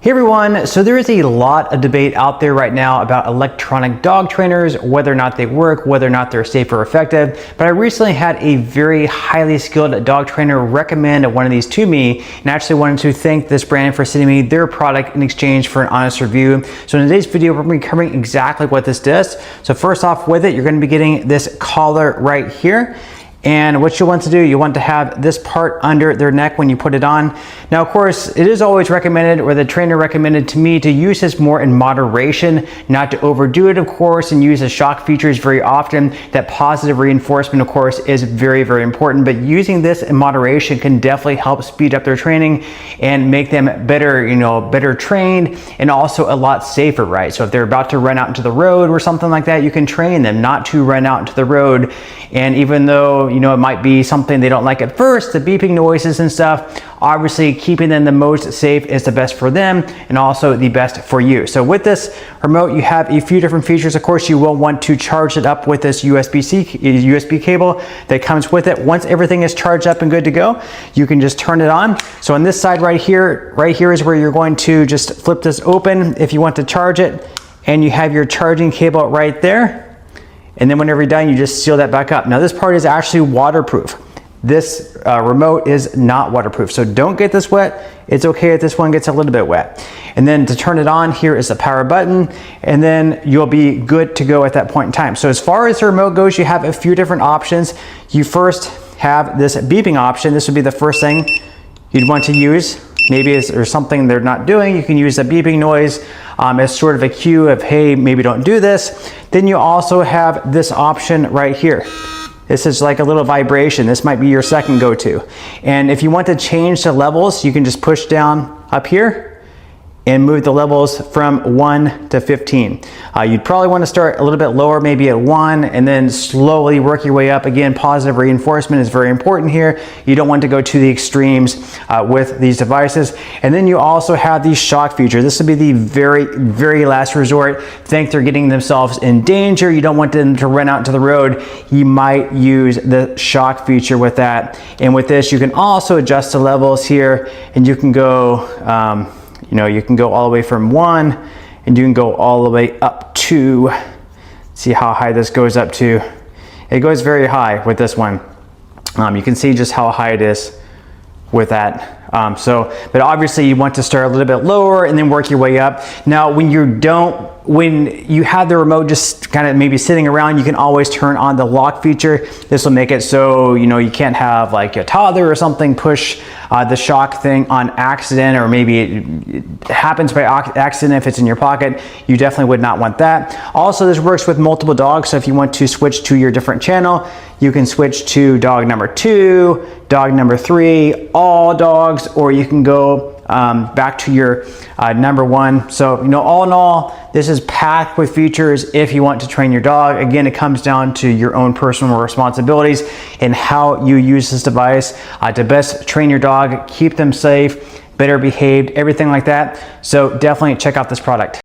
Hey everyone, so there is a lot of debate out there right now about electronic dog trainers, whether or not they work, whether or not they're safe or effective. But I recently had a very highly skilled dog trainer recommend one of these to me, and I actually wanted to thank this brand for sending me their product in exchange for an honest review. So in today's video, we're going to be covering exactly what this does. So first off with it, you're going to be getting this collar right here. And what you want to do, you want to have this part under their neck when you put it on. Now, of course, it is always recommended, or the trainer recommended to me, to use this more in moderation, not to overdo it, of course, and use the shock features very often. That positive reinforcement, of course, is very, very important, but using this in moderation can definitely help speed up their training and make them better, better trained, and also a lot safer, right? So if they're about to run out into the road or something like that, you can train them not to run out into the road. And even though, it might be something they don't like at first, the beeping noises and stuff, obviously keeping them the most safe is the best for them and also the best for you. So with this remote, you have a few different features. Of course, you will want to charge it up with this USB cable that comes with it. Once everything is charged up and good to go, you can just turn it on. So on this side right here is where you're going to just flip this open if you want to charge it, and you have your charging cable right there. And then whenever you're done, you just seal that back up. Now this part is actually waterproof. This remote is not waterproof, so don't get this wet. It's okay if this one gets a little bit wet. And then to turn it on, here is the power button, and then you'll be good to go at that point in time. So as far as the remote goes, you have a few different options. You first have this beeping option. This would be the first thing you'd want to use. Maybe there's something they're not doing, you can use the beeping noise as sort of a cue of, hey, maybe don't do this. Then you also have this option right here. This is like a little vibration. This might be your second go-to. And if you want to change the levels, you can just push down up here and move the levels from 1 to 15. You'd probably want to start a little bit lower, maybe at 1, and then slowly work your way up. Again, positive reinforcement is very important here. You don't want to go to the extremes with these devices. And then you also have the shock feature. This would be the very, very last resort. Think they're getting themselves in danger. You don't want them to run out into the road. You might use the shock feature with that. And with this, you can also adjust the levels here, and you can go you can go all the way from 1, and you can go all the way up to, see how high this goes up to. It goes very high with this one. You can see just how high it is with that. But obviously you want to start a little bit lower and then work your way up. Now, when you have the remote just kind of maybe sitting around, you can always turn on the lock feature. This will make it so, you can't have like a toddler or something push the shock thing on accident, or maybe it happens by accident if it's in your pocket. You definitely would not want that. Also, this works with multiple dogs. So if you want to switch to your different channel, you can switch to dog number 2, dog number 3, all dogs, or you can go back to your number 1. So, all in all, this is packed with features if you want to train your dog. Again, it comes down to your own personal responsibilities and how you use this device to best train your dog, keep them safe, better behaved, everything like that. So definitely check out this product.